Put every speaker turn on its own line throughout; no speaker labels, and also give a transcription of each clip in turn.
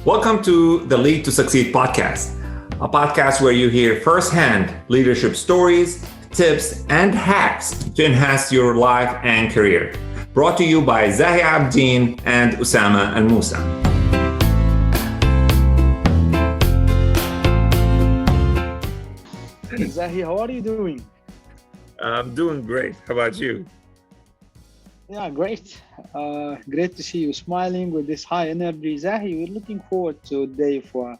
Welcome to the Lead to Succeed podcast, a podcast where you hear firsthand leadership stories, tips, and hacks to enhance your life and career. Brought to you by Zahi Abdeen and Usama Al Musa.
Hey Zahi, how are you doing?
I'm doing great. How about you?
Yeah, great. Great to see you smiling with this high energy. Zahi, we're looking forward today for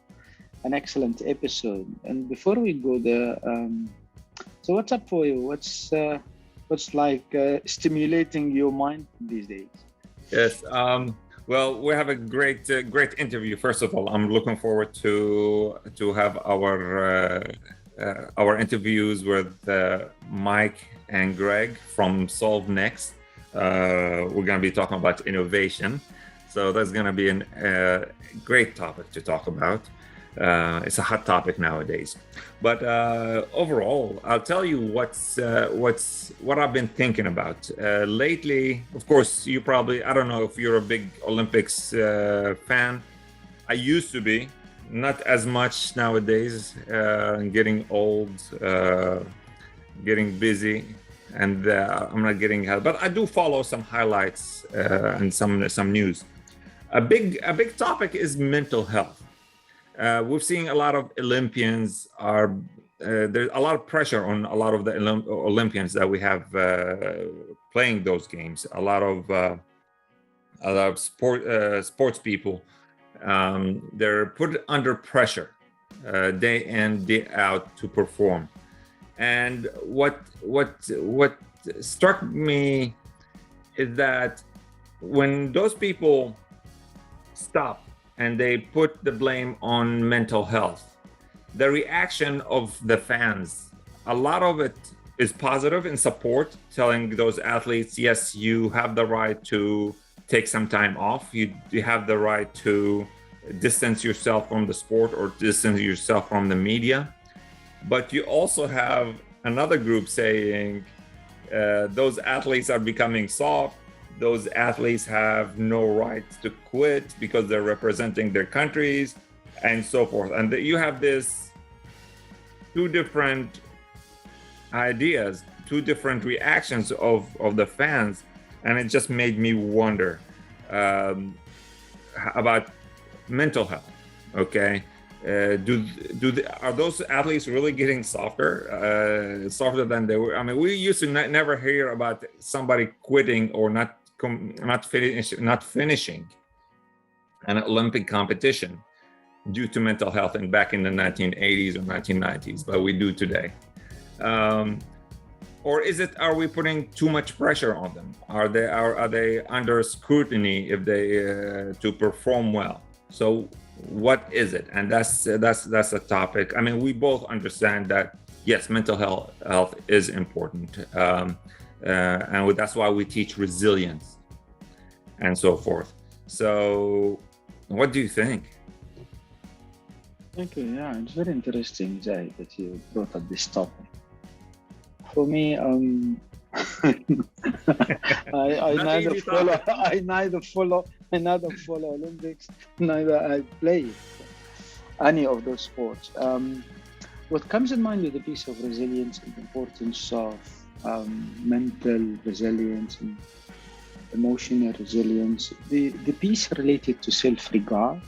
an excellent episode. And before we go there, so what's up for you? What's stimulating your mind these days?
Yes. Well, we have a great interview. First of all, I'm looking forward to have our interviews with Mike and Greg from Solve Next. We're going to be talking about innovation. So that's going to be a great topic to talk about. It's a hot topic nowadays. But overall, I'll tell you what I've been thinking about lately. Of course, I don't know if you're a big Olympics fan. I used to be, not as much nowadays. Getting old, getting busy. And I'm not getting help, but I do follow some highlights and some news. A big topic is mental health. We've seen a lot of Olympians there's a lot of pressure on a lot of the Olympians that we have playing those games. A lot of sports people, they're put under pressure day in, day out to perform. And what struck me is that when those people stop and they put the blame on mental health, the reaction of the fans, a lot of it is positive in support, telling those athletes, yes, you have the right to take some time off. You have the right to distance yourself from the sport or distance yourself from the media. But you also have another group saying those athletes are becoming soft. Those athletes have no right to quit because they're representing their countries and so forth. And you have this two different ideas, two different reactions of the fans. And it just made me wonder about mental health, okay? Are those athletes really getting softer than they were? I mean, we used to never hear about somebody quitting or not finishing an Olympic competition due to mental health, and back in the 1980s or 1990s, but we do today. Or are we putting too much pressure on them? Are they under scrutiny if they to perform well? So what is it? And that's a topic. I mean, we both understand that yes, mental health is important, and that's why we teach resilience and so forth. So, what do you think?
Thank you. Yeah, it's very interesting, Jay, that you brought up this topic. For me, I neither follow Olympics, neither I play any of those sports. What comes in mind with the piece of resilience and the importance of mental resilience and emotional resilience, the piece related to self-regard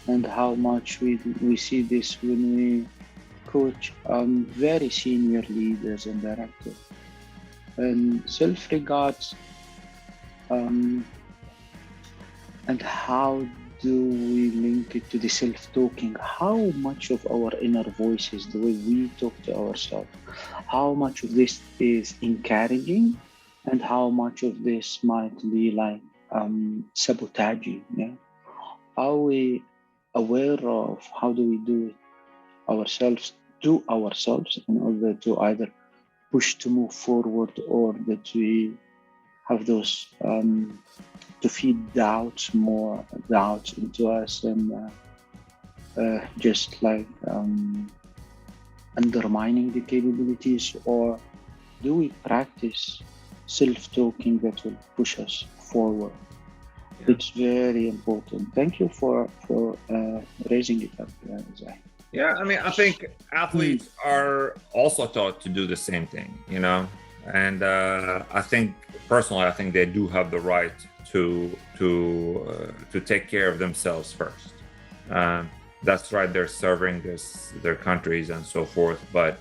and how much we see this when we coach very senior leaders and directors. And self-regard, and how do we link it to the self-talking? How much of our inner voices, the way we talk to ourselves, how much of this is encouraging and how much of this might be like sabotaging? Yeah? Are we aware of how do we do it to ourselves in order to either push to move forward, or that we have those to feed doubts into us and just like undermining the capabilities? Or do we practice self-talking that will push us forward? It's very important. Thank you for raising it up, Zai.
Yeah, I mean, I think athletes are also taught to do the same thing, and I think personally, I think they do have the right to take care of themselves first. That's right. They're serving their countries and so forth, but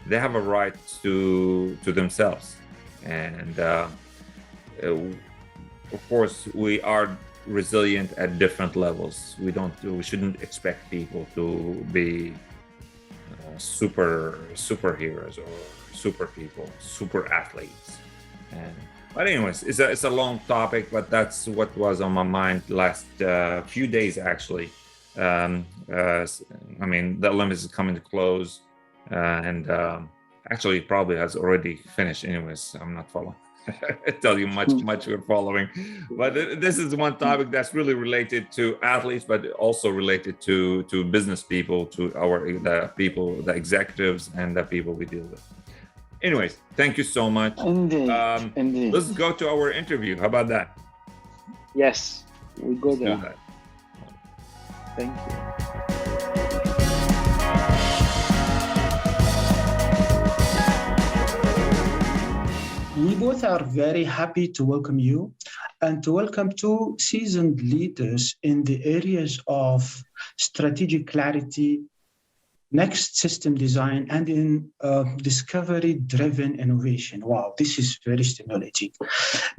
they have a right to themselves, and of course, we are resilient at different levels. We shouldn't expect people to be superheroes or super people, super athletes. But anyways, it's a long topic, but that's what was on my mind last few days actually. I mean, the Olympics is coming to close, and actually it probably has already finished. Anyways, I'm not following. Tell you much we're following, but this is one topic that's really related to athletes, but also related to business people, to the people, the executives, and the people we deal with. Anyways, thank you so much.
Indeed. Indeed.
Let's go to our interview. How about that?
Yes, we go there.
Do that.
Thank you.
We both are very happy to welcome you and to welcome two seasoned leaders in the areas of strategic clarity, next system design, and in discovery-driven innovation. Wow, this is very stimulating.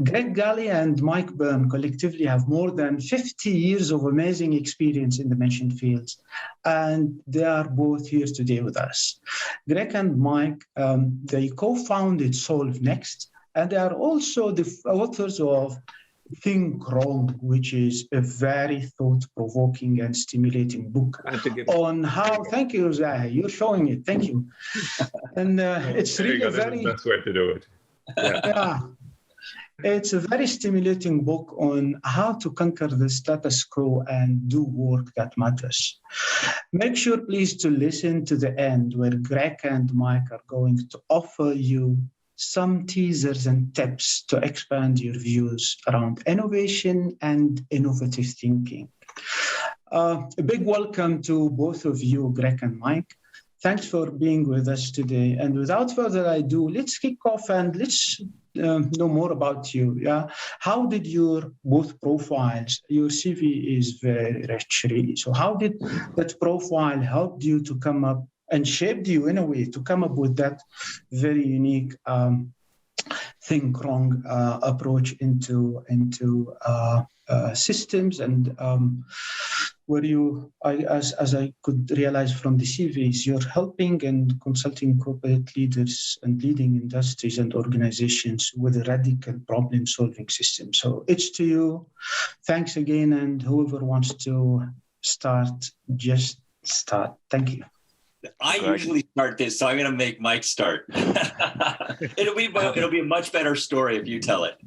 Greg Galle and Mike Byrne collectively have more than 50 years of amazing experience in the mentioned fields, and they are both here today with us. Greg and Mike, they co-founded Solve Next, and they are also the authors of Think Wrong, which is a very thought-provoking and stimulating book on how. Thank you, Zahi. You're showing it. Thank you. And it's really a very.
That's the way to do it.
Yeah. It's a very stimulating book on how to conquer the status quo and do work that matters. Make sure, please, to listen to the end where Greg and Mike are going to offer you some teasers and tips to expand your views around innovation and innovative thinking. A big welcome to both of you, Greg and Mike. Thanks for being with us today. And without further ado, let's kick off and let's know more about you. Yeah, how did your both profiles? Your CV is very rich, really. So, how did that profile help you to come up and shaped you in a way to come up with that very unique think wrong approach into systems and where you, as I could realize from the CVs, you're helping and consulting corporate leaders and leading industries and organizations with a radical problem-solving system. So it's to you. Thanks again, and whoever wants to start, just start. Thank you.
I usually start this, so I'm going to make Mike start. It'll be a much better story if you tell it.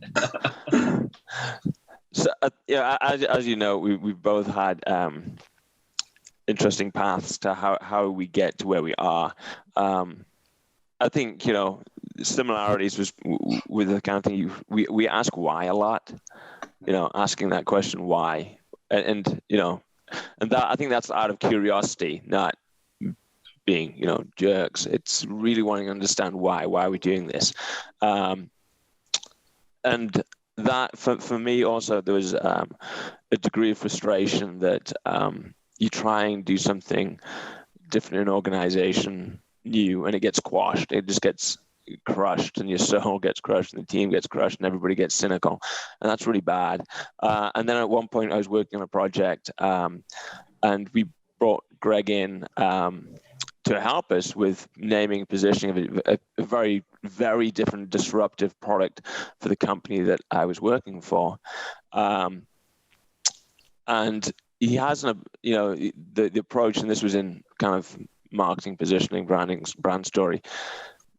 So, as you know, we've both had interesting paths to how we get to where we are. I think similarities was with the kind of thing we ask why a lot. Asking that question why, and that I think that's out of curiosity, not being jerks. It's really wanting to understand why are we doing this, and that for me also there was a degree of frustration that you try and do something different in an organization, new, and it gets quashed. It just gets crushed, and your soul gets crushed, and the team gets crushed, and everybody gets cynical, and that's really bad. And then at one point I was working on a project, and we brought Greg in to help us with naming and positioning of a very, very different disruptive product for the company that I was working for. And he has the approach, and this was in kind of marketing, positioning, branding, brand story,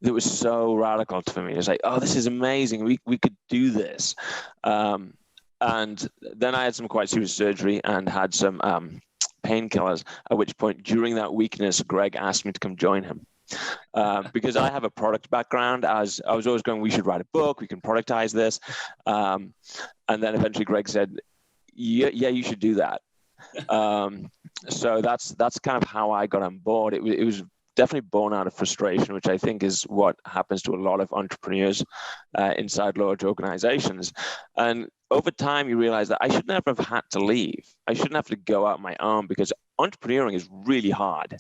that was so radical for me. It's like, oh, this is amazing. We could do this. And then I had some quite serious surgery and had some painkillers, at which point during that weakness, Greg asked me to come join him. Because I have a product background, as I was always going, we should write a book, we can productize this. And then eventually Greg said, yeah, you should do that. So that's kind of how I got on board. It was definitely born out of frustration, which I think is what happens to a lot of entrepreneurs inside large organizations. And over time, you realize that I should never have had to leave. I shouldn't have to go out my own, because entrepreneuring is really hard.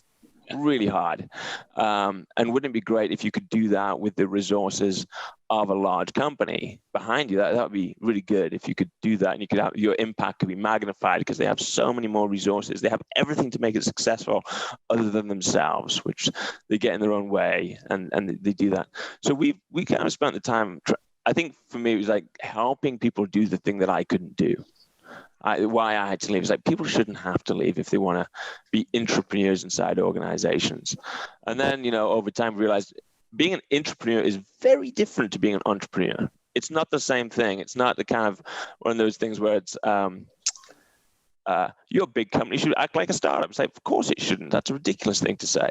Really hard. And wouldn't it be great if you could do that with the resources of a large company behind you? That would be really good if you could do that, and you could have your impact could be magnified because they have so many more resources. They have everything to make it successful other than themselves, which they get in their own way, and they do that. So we kind of spent the time, I think for me, it was like helping people do the thing that I couldn't do. Why I had to leave is like, people shouldn't have to leave if they want to be entrepreneurs inside organizations. And then, over time, realized being an entrepreneur is very different to being an entrepreneur. It's not the same thing. It's not the kind of one of those things where it's, your big company should act like a startup. It's like, of course it shouldn't. That's a ridiculous thing to say.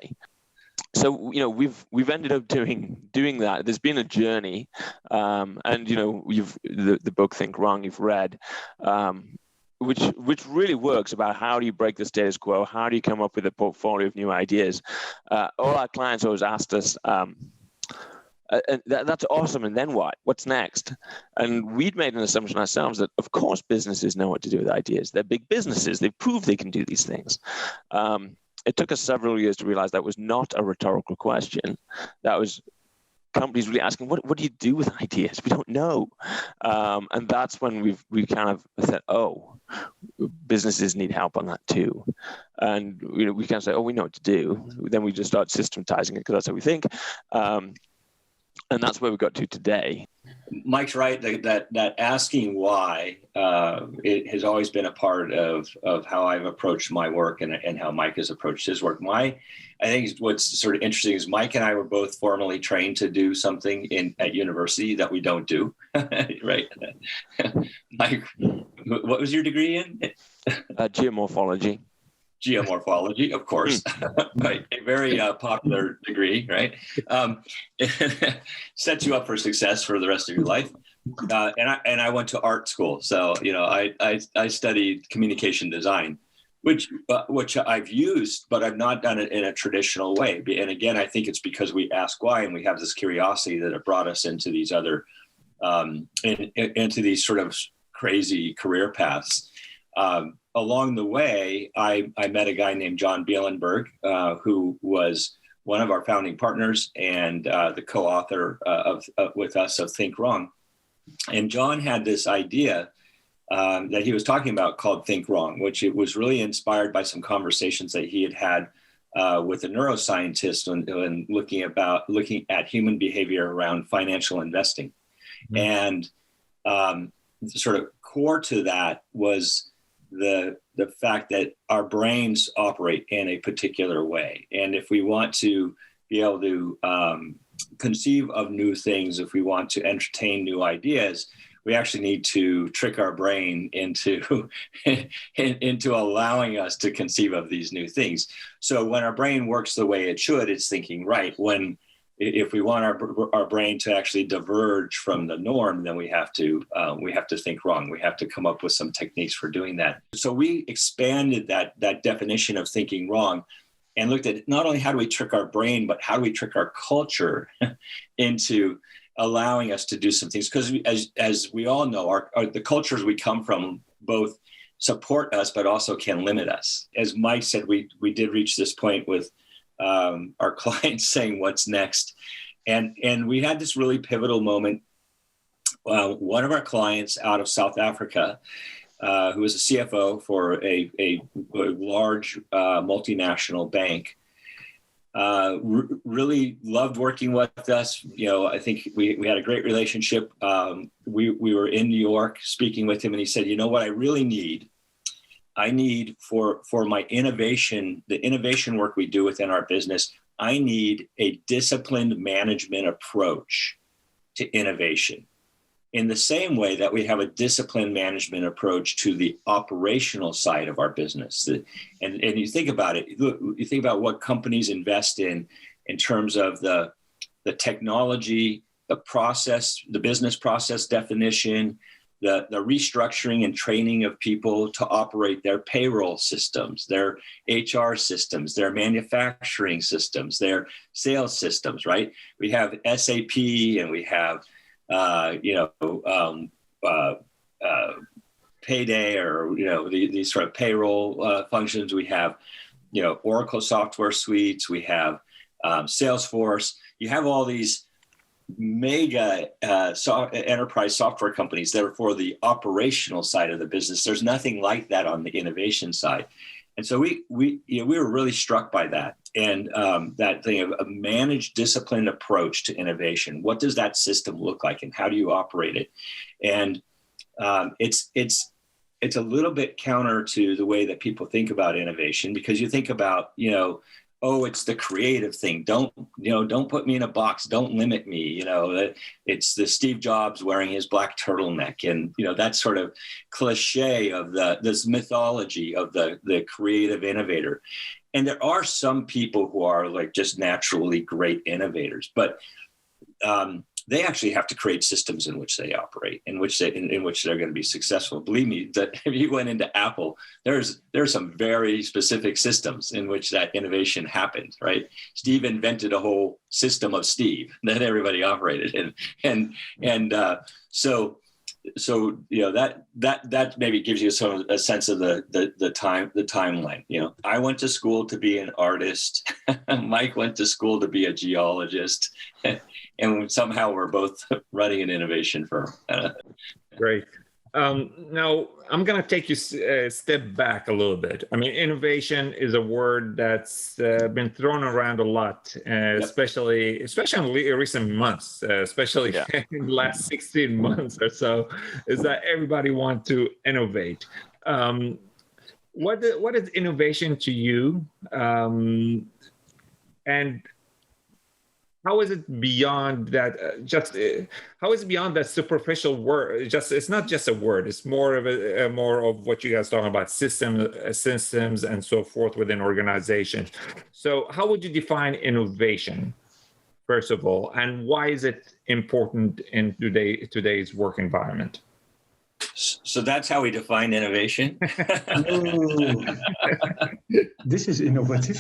So, we've ended up doing that. There's been a journey, and you've the book Think Wrong you've read, which really works about how do you break the status quo? How do you come up with a portfolio of new ideas? All our clients always asked us, that's awesome, and then what? What's next? And we'd made an assumption ourselves that, of course, businesses know what to do with ideas. They're big businesses. They've proved they can do these things. It took us several years to realize that was not a rhetorical question. That was companies really asking, what do you do with ideas? We don't know. And that's when we kind of said, oh, businesses need help on that too. And we kind of say, oh, we know what to do. Then we just start systematizing it because that's how we think. And that's where we got to today.
Mike's right that asking why it has always been a part of how I've approached my work and how Mike has approached his work. I think what's sort of interesting is Mike and I were both formally trained to do something at university that we don't do. Right. Mike, what was your degree in?
Geomorphology.
Geomorphology, of course, right? A very popular degree, right? Sets you up for success for the rest of your life. And I went to art school, so I studied communication design, which I've used, but I've not done it in a traditional way. And again, I think it's because we ask why, and we have this curiosity that it brought us into these other, into these sort of crazy career paths. Along the way, I met a guy named John Bielenberg, who was one of our founding partners and the co-author with us of Think Wrong. And John had this idea that he was talking about called Think Wrong, which it was really inspired by some conversations that he had with a neuroscientist when looking at human behavior around financial investing. Mm-hmm. And sort of core to that was the fact that our brains operate in a particular way. And if we want to be able to conceive of new things, if we want to entertain new ideas, we actually need to trick our brain into allowing us to conceive of these new things. So when our brain works the way it should, it's thinking right. If we want our brain to actually diverge from the norm, then we have to think wrong. We have to come up with some techniques for doing that. So we expanded that definition of thinking wrong and looked at not only how do we trick our brain, but how do we trick our culture into allowing us to do some things. Because as we all know, the cultures we come from both support us, but also can limit us. As Mike said, we did reach this point with our clients saying what's next. And we had this really pivotal moment. One of our clients out of South Africa, who was a CFO for a large multinational bank, really loved working with us. I think we had a great relationship. We were in New York speaking with him, and he said, what I really need for my innovation, the innovation work we do within our business, I need a disciplined management approach to innovation in the same way that we have a disciplined management approach to the operational side of our business. And you think about it, you think about what companies invest in terms of the technology, the process, the business process definition, the restructuring and training of people to operate their payroll systems, their HR systems, their manufacturing systems, their sales systems, right? We have SAP and we have, Payday, or, these sort of payroll functions. We have, Oracle software suites. We have Salesforce. You have all these mega enterprise software companies that are for the operational side of the business. There's nothing like that on the innovation side. And so we were really struck by that, and that thing of a managed, disciplined approach to innovation. What does that system look like, and how do you operate it? And it's a little bit counter to the way that people think about innovation, because you think about, oh, it's the creative thing. Don't put me in a box. Don't limit me. It's the Steve Jobs wearing his black turtleneck, and that sort of cliche of this mythology of the creative innovator. And there are some people who are like just naturally great innovators, but they actually have to create systems in which they operate, in which they're going to be successful. Believe me, that if you went into Apple, there's some very specific systems in which that innovation happened, right? Steve invented a whole system of Steve that everybody operated in, so that maybe gives you a sense of the timeline. I went to school to be an artist. Mike went to school to be a geologist. And somehow we're both running an innovation firm.
Great. Now, I'm going to take you a step back a little bit. I mean, innovation is a word that's been thrown around a lot, especially in recent months, especially in the last 16 months or so, is that everybody wants to innovate. What is innovation to you? And how is it beyond that? How is it beyond that superficial word? It's not just a word. It's more of what you guys talking about, systems and so forth within organizations. So, how would you define innovation, first of all, and why is it important in today's work environment?
So that's how we define innovation.
This is innovative.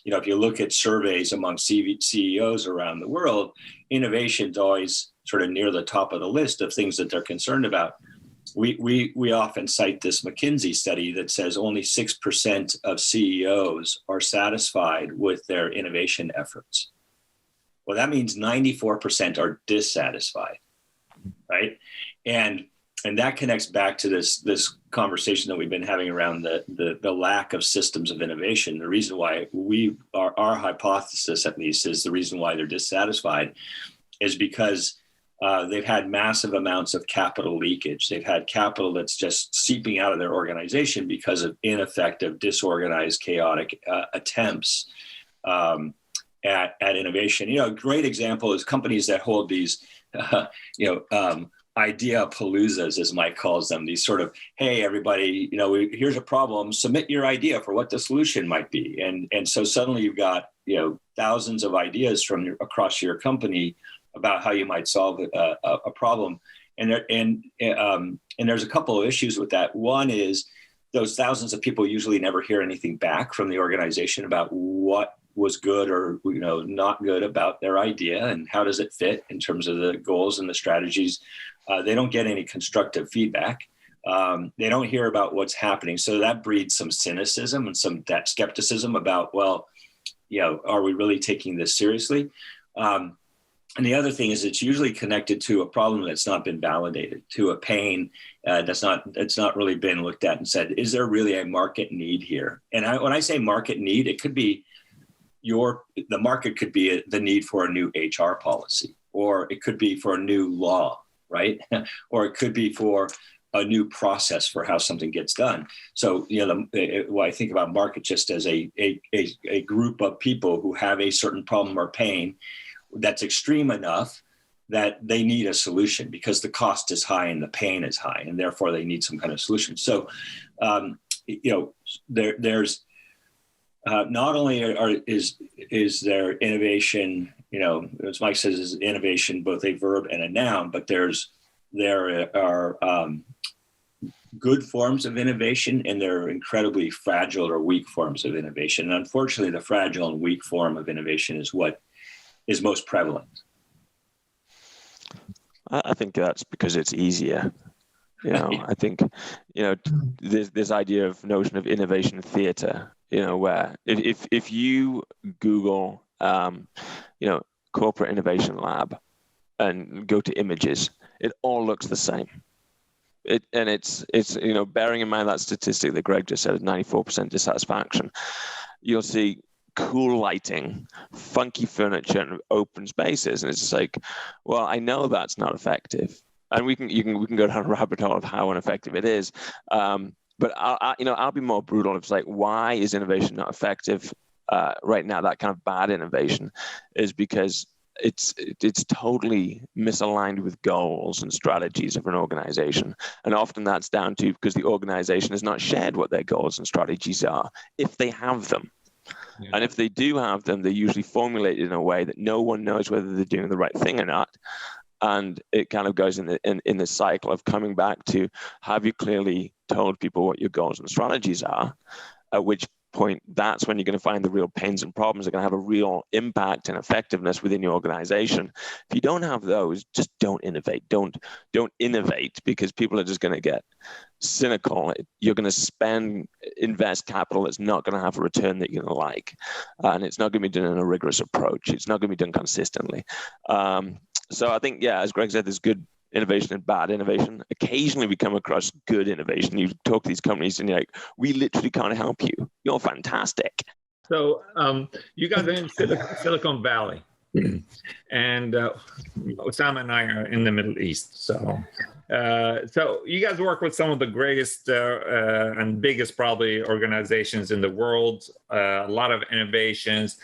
If you look at surveys among CEOs around the world, innovation's always sort of near the top of the list of things that they're concerned about. We often cite this McKinsey study that says only 6% of CEOs are satisfied with their innovation efforts. Well, that means 94% are dissatisfied, right? And that connects back to this conversation that we've been having around the lack of systems of innovation. The reason why our hypothesis, at least, is the reason why they're dissatisfied is because they've had massive amounts of capital leakage. They've had capital that's just seeping out of their organization because of ineffective, disorganized, chaotic attempts at innovation. A great example is companies that hold these, idea paloozas, as Mike calls them, these sort of, hey, everybody, here's a problem, submit your idea for what the solution might be. And so suddenly you've got, thousands of ideas from across your company about how you might solve a problem. And there's a couple of issues with that. One is those thousands of people usually never hear anything back from the organization about what was good or not good about their idea and how does it fit in terms of the goals and the strategies. They don't get any constructive feedback. They don't hear about what's happening. So that breeds some cynicism and some skepticism about, are we really taking this seriously? And the other thing is it's usually connected to a problem that's not been validated, to a pain that's not really been looked at and said, is there really a market need here? And when I say market need, it could be the market could be the need for a new HR policy, or it could be for a new law, right? Or it could be for a new process for how something gets done. So, I think about market just as a group of people who have a certain problem or pain that's extreme enough that they need a solution because the cost is high and the pain is high, and therefore they need some kind of solution. So, there's not only is there innovation as Mike says, is innovation both a verb and a noun, but there are good forms of innovation and there are incredibly fragile or weak forms of innovation. And unfortunately, the fragile and weak form of innovation is what is most prevalent.
I think that's because it's easier. I think, there's this notion of innovation theater, where if you Google, corporate innovation lab and go to images, it all looks the same. It's bearing in mind that statistic that Greg just said, 94% dissatisfaction. You'll see cool lighting, funky furniture, and open spaces, and it's just like, well, I know that's not effective, and we can go down a rabbit hole of how ineffective it is. But I'll be more brutal. It's like, why is innovation not effective right now? That kind of bad innovation is because it's totally misaligned with goals and strategies of an organization. And often that's down to because the organization has not shared what their goals and strategies are, if they have them. Yeah. And if they do have them, they're usually formulated in a way that no one knows whether they're doing the right thing or not. And it kind of goes in the cycle of coming back to, have you clearly told people what your goals and strategies are? At which point, that's when you're going to find the real pains and problems that are going to have a real impact and effectiveness within your organization. If you don't have those, just don't innovate. Don't innovate, because people are just going to get cynical. You're going to invest capital that's not going to have a return that you're going to like. And it's not going to be done in a rigorous approach. It's not going to be done consistently. So I think, as Greg said, there's good innovation and bad innovation. Occasionally we come across good innovation. You talk to these companies and you're like, we literally can't help you. You're fantastic.
So you guys are in Silicon Valley, and Osama and I are in the Middle East. So you guys work with some of the greatest and biggest probably organizations in the world, a lot of innovations.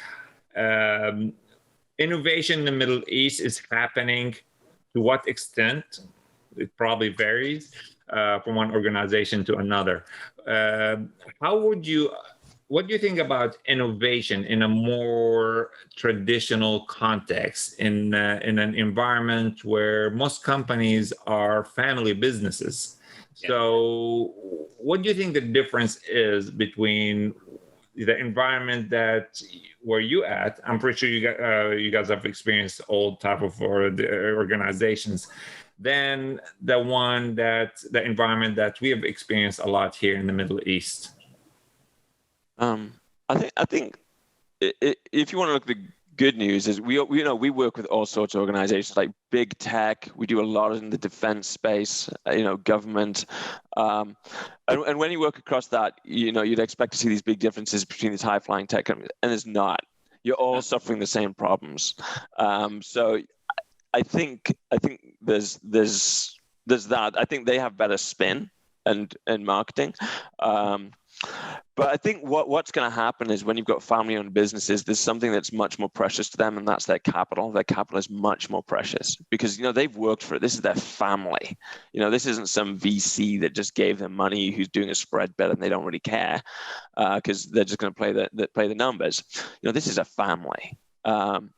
Innovation in the Middle East is happening. To what extent? It probably varies from one organization to another. What do you think about innovation in a more traditional context, in an environment where most companies are family businesses? Yeah. So what do you think the difference is between the environment where you at? I'm pretty sure you guys have experienced all type of organizations. Then the environment that we have experienced a lot here in the Middle East.
I think if you want to look at the good news is we work with all sorts of organizations like big tech. We do a lot in the defense space, government. And when you work across that, you'd expect to see these big differences between these high flying tech companies, and it's not. You're all suffering the same problems. So I think there's that. I think they have better spin and marketing. But I think what's going to happen is when you've got family-owned businesses, there's something that's much more precious to them, and that's their capital. Their capital is much more precious because, they've worked for it. This is their family. This isn't some VC that just gave them money who's doing a spread bet and they don't really care because they're just going to play the numbers. This is a family. And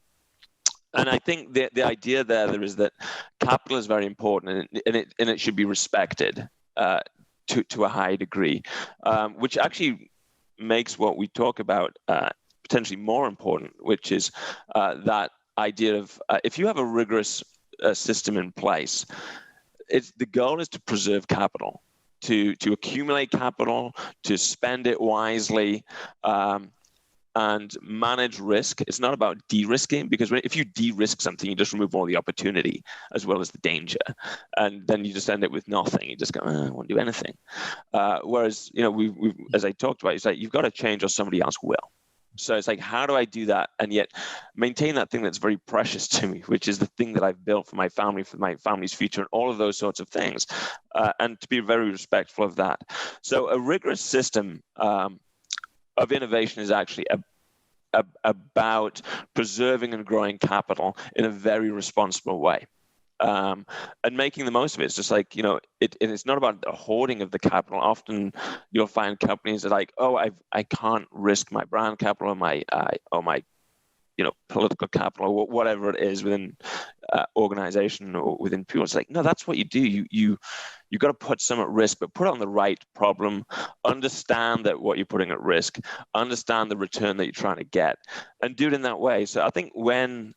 I think the idea there is that capital is very important and it should be respected. To a high degree, which actually makes what we talk about potentially more important, which is that idea of if you have a rigorous system in place, the goal is to preserve capital, to accumulate capital, to spend it wisely, and manage risk. It's not about de-risking, because if you de-risk something, you just remove all the opportunity as well as the danger, and then you just end up with nothing. You just go, I won't do anything. Whereas, we as I talked about, it's like you've got to change or somebody else will. So it's like, how do I do that and yet maintain that thing that's very precious to me, which is the thing that I've built for my family, for my family's future, and all of those sorts of things, and to be very respectful of that. So a rigorous system of innovation is actually about preserving and growing capital in a very responsible way, and making the most of it. It's just like, it's not about the hoarding of the capital. Often you'll find companies that are like, I can't risk my brand capital or my political capital or whatever it is within organization or within people. It's like, no, that's what you do. You got to put some at risk, but put it on the right problem. Understand that what you're putting at risk. Understand the return that you're trying to get, and do it in that way. So I think when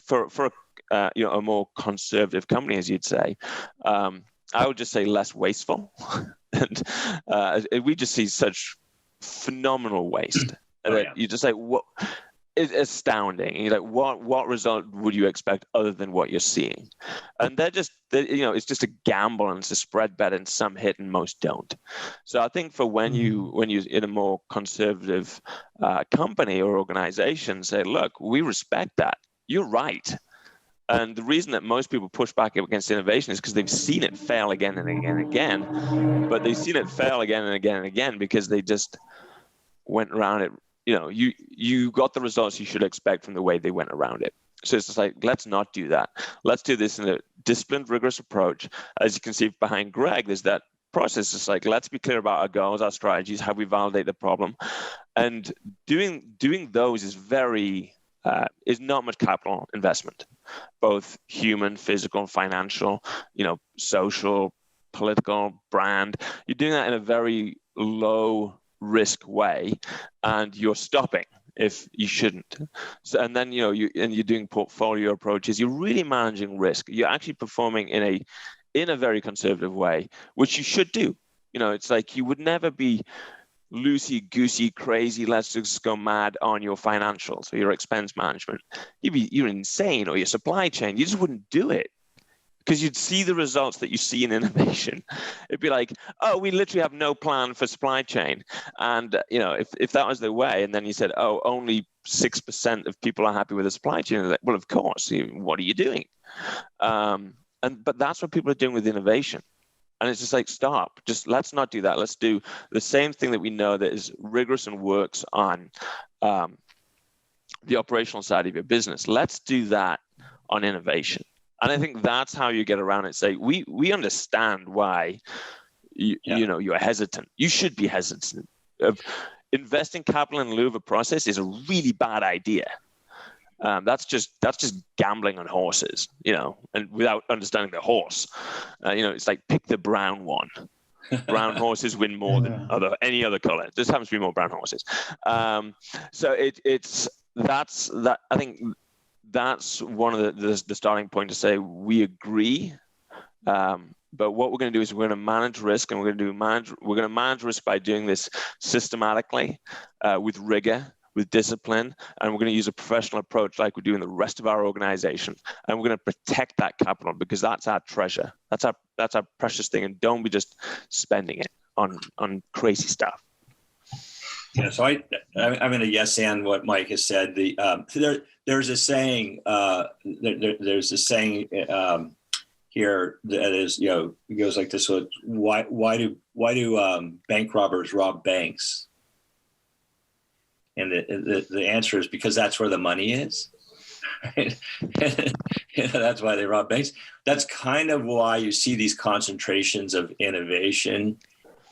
for a more conservative company, as you'd say, I would just say less wasteful, and we just see such phenomenal waste that you just say, what? It's astounding. And you're like, what result would you expect other than what you're seeing? And it's just a gamble, and it's a spread bet, and some hit and most don't. So I think for when you're in a more conservative company or organization, say, look, we respect that. You're right. And the reason that most people push back against innovation is because they've seen it fail again and again and again. But they've seen it fail again and again and again because they just went around it. You got the results you should expect from the way they went around it. So it's just like, let's not do that. Let's do this in a disciplined, rigorous approach. As you can see behind Greg, there's that process. It's like, let's be clear about our goals, our strategies, how we validate the problem. And doing those is not much capital investment, both human, physical, financial, social, political, brand. You're doing that in a very low risk way, and you're stopping if you shouldn't. So, and then you're doing portfolio approaches. You're really managing risk. You're actually performing in a very conservative way, which you should do. It's like you would never be loosey-goosey, crazy, let's just go mad on your financials or your expense management. You're insane, or your supply chain. You just wouldn't do it, because you'd see the results that you see in innovation. It'd be like, oh, we literally have no plan for supply chain. And, if that was the way, and then you said, oh, only 6% of people are happy with the supply chain. Like, well, of course, what are you doing? But that's what people are doing with innovation. And it's just like, stop, let's not do that. Let's do the same thing that we know that is rigorous and works on the operational side of your business. Let's do that on innovation. And I think that's how you get around it. Say, we understand why you're hesitant. You should be hesitant. Investing capital in lieu of a process is a really bad idea. That's just gambling on horses, and without understanding the horse. It's like, pick the brown one. Brown horses win more than any other color. There just happens to be more brown horses. So that's that. I think that's one of the starting point to say we agree. But what we're going to do is we're going to manage risk, and we're going to manage risk by doing this systematically, with rigor, with discipline, and we're going to use a professional approach like we do in the rest of our organization. And we're going to protect that capital, because that's our treasure. That's our precious thing, and don't be just spending it on crazy stuff.
Yeah, so I'm going to yes and what Mike has said. There's a saying. There's a saying here that is, it goes like this: why do bank robbers rob banks? And the answer is because that's where the money is. Right? That's why they rob banks. That's kind of why you see these concentrations of innovation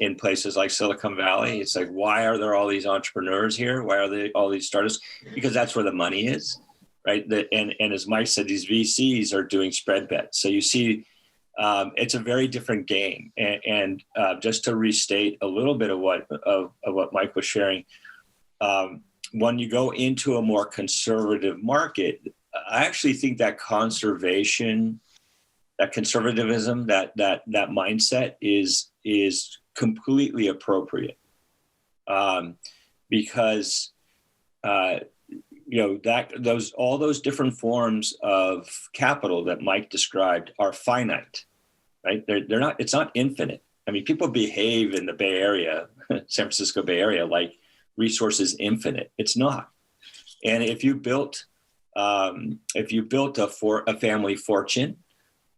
in places like Silicon Valley. It's like, why are there all these entrepreneurs here? Why are there all these startups? Because that's where the money is, right? And as Mike said, these VCs are doing spread bets. So you see, it's a very different game. And just to restate a little bit of what Mike was sharing, when you go into a more conservative market, I actually think that conservation, that conservatism, that mindset is completely appropriate, because all those different forms of capital that Mike described are finite, right? They're not. It's not infinite. I mean, people behave in the Bay Area, San Francisco Bay Area, like resources infinite. It's not. And if you built a family fortune,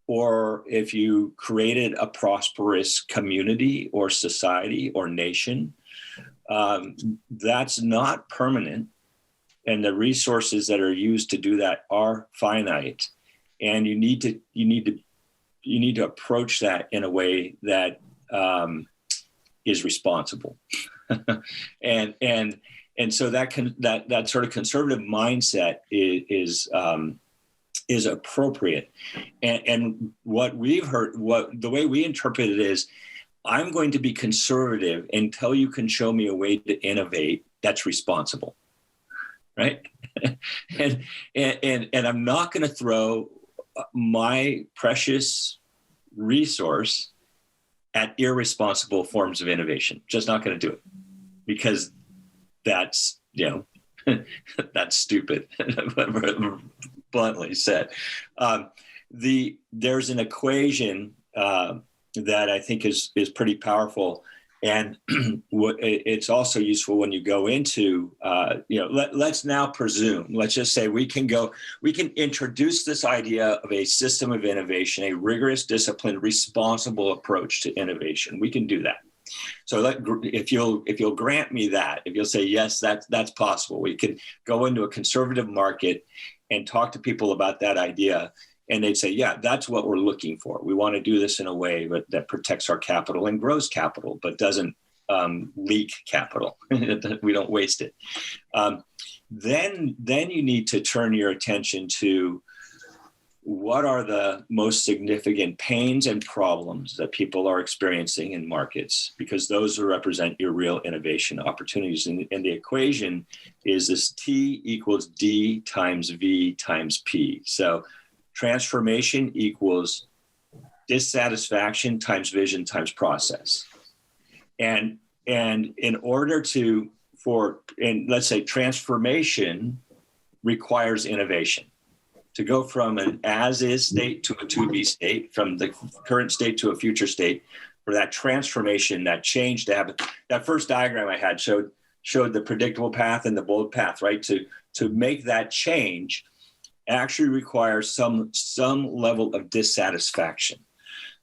or if you created a prosperous community or society or nation, that's not permanent. And the resources that are used to do that are finite. And you need to approach that in a way that is responsible. and And so that sort of conservative mindset is appropriate. And what we've heard, the way we interpret it is, I'm going to be conservative until you can show me a way to innovate that's responsible, right? and I'm not going to throw my precious resource at irresponsible forms of innovation. Just not going to do it, because that's, that's stupid, bluntly said. There's an equation that I think is pretty powerful, and it's also useful when you go into, let's now presume, let's just say we can introduce this idea of a system of innovation, a rigorous, disciplined, responsible approach to innovation. We can do that. So if you'll grant me that, if you'll say, yes, that's possible, we could go into a conservative market and talk to people about that idea. And they'd say, yeah, that's what we're looking for. We want to do this in a way that protects our capital and grows capital, but doesn't leak capital. We don't waste it. Then you need to turn your attention to what are the most significant pains and problems that people are experiencing in markets, because those will represent your real innovation opportunities. And the equation is this T equals D times V times P. So transformation equals dissatisfaction times vision times process. And in order let's say transformation requires innovation. To go from an as-is state to a to-be state, from the current state to a future state, for that transformation, that change to happen. That first diagram I had showed the predictable path and the bold path, right? To make that change actually requires some level of dissatisfaction.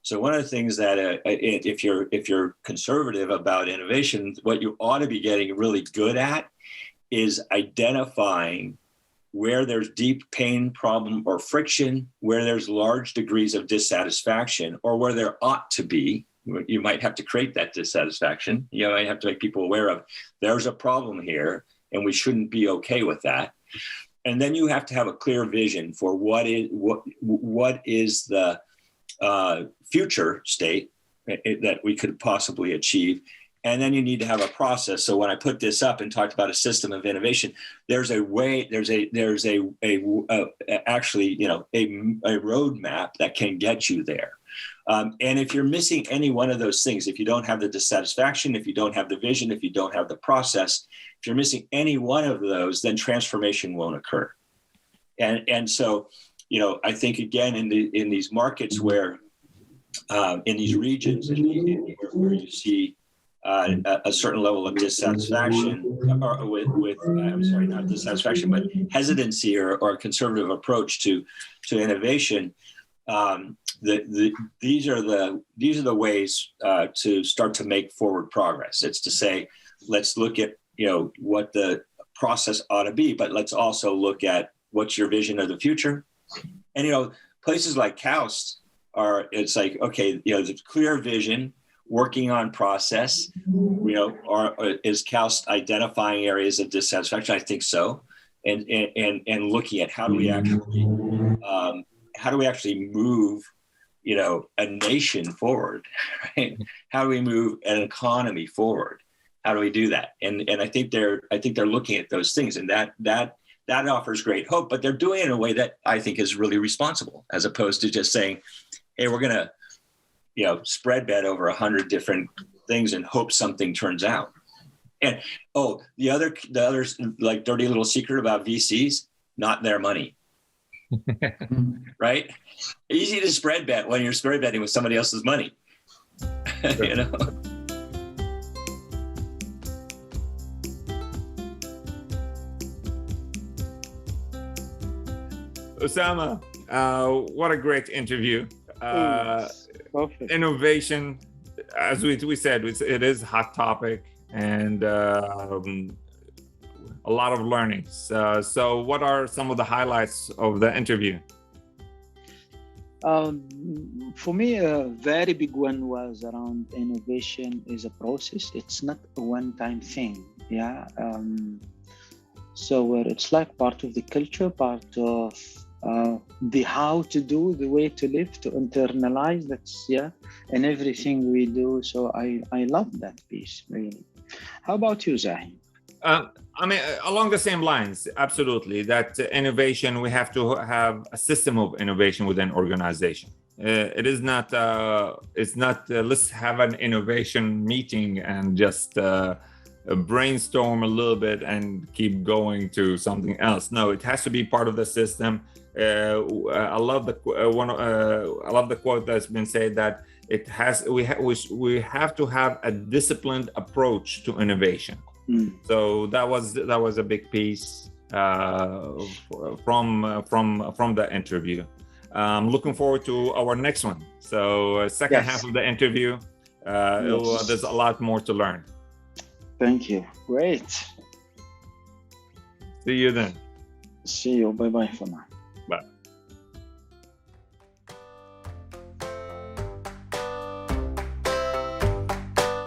So one of the things that if you're conservative about innovation, what you ought to be getting really good at is identifying where there's deep pain, problem, or friction, where there's large degrees of dissatisfaction, or where there ought to be. You might have to create that dissatisfaction. You might have to make people aware of there's a problem here, and we shouldn't be okay with that. And then you have to have a clear vision for what is the future state that we could possibly achieve. And then you need to have a process. So when I put this up and talked about a system of innovation, there's a roadmap that can get you there. And if you're missing any one of those things, if you don't have the dissatisfaction, if you don't have the vision, if you don't have the process, if you're missing any one of those, then transformation won't occur. And so, I think again in these markets where, in these regions where you see a certain level of dissatisfaction, or with not dissatisfaction, but hesitancy or a conservative approach to innovation. These are the ways to start to make forward progress. It's to say, let's look at what the process ought to be, but let's also look at what's your vision of the future. And places like KAUST it's like, okay, there's a clear vision, working on process. Is KAUST identifying areas of dissatisfaction? I think so, and looking at how do we actually move a nation forward, right? How do we move an economy forward? How do we do that? And I think they're looking at those things, and that offers great hope. But they're doing it in a way that I think is really responsible, as opposed to just saying, "Hey, we're gonna, spread bet over 100 different things and hope something turns out." And the other like dirty little secret about VCs, not their money. Right? Easy to spread bet when you're spread betting with somebody else's money.
Osama, what a great interview. Innovation, as we said, it is a hot topic, and a lot of learnings. So what are some of the highlights of the interview?
For me, a very big one was around innovation is a process. It's not a one-time thing. Yeah. So where it's like part of the culture, part of the how to do, the way to live, to internalize. That's in everything we do. So I love that piece really. How about you, Zahi?
I mean, along the same lines, absolutely. That innovation, we have to have a system of innovation within organization. It is not. It's not. Let's have an innovation meeting and just brainstorm a little bit and keep going to something else. No, it has to be part of the system. I love the I love the quote that's been said that it has. We have to have a disciplined approach to innovation. So that was a big piece from the interview. I'm looking forward to our next one. So second half of the interview, there's a lot more to learn.
Thank you. Great.
See you then.
See you. Bye for now.
Bye.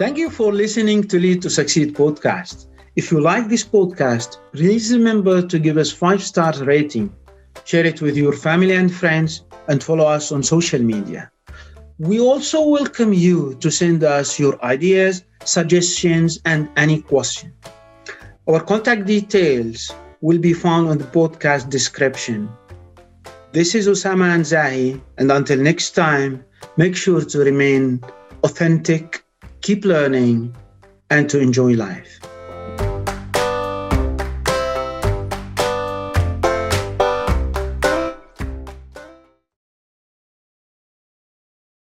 Thank you for listening to Lead to Succeed podcast. If you like this podcast, please remember to give us 5-star rating, share it with your family and friends, and follow us on social media. We also welcome you to send us your ideas, suggestions, and any question. Our contact details will be found on the podcast description. This is Osama and Zahi, and until next time, make sure to remain authentic, keep learning, and to enjoy life.